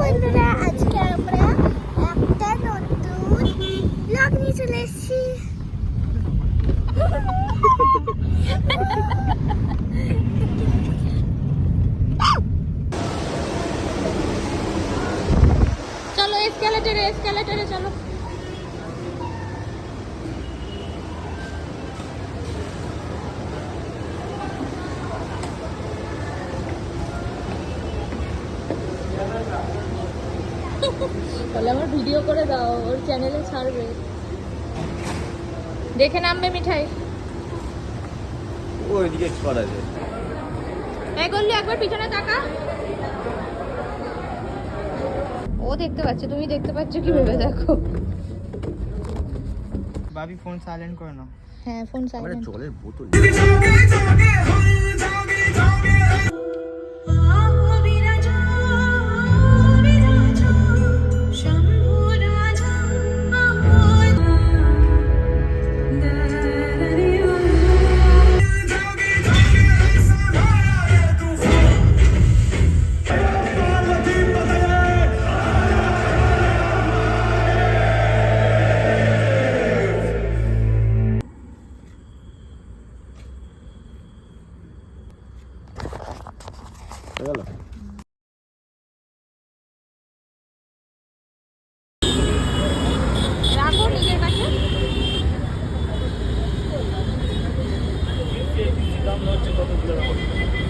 বন্ধুরা, আজকে আমরা একটা নতুন ব্লগ নিয়ে চলে এসেছি। চলো এসকেলেটরে চলো। তাহলে আমার ভিডিও করে দাও, ওর চ্যানেলে ছাড়বে, দেখে নামবে মিঠাই। ওইদিকে করা যায়। এই গল্লু একবার পিছনে তাকা। ও দেখতে পাচ্ছে, তুমি দেখতে পাচ্ছ কিভাবে? দেখো ভাবি ফোন সাইলেন্ট করে নাও। হ্যাঁ, ফোন সাইলেন্ট। জলের বোতল।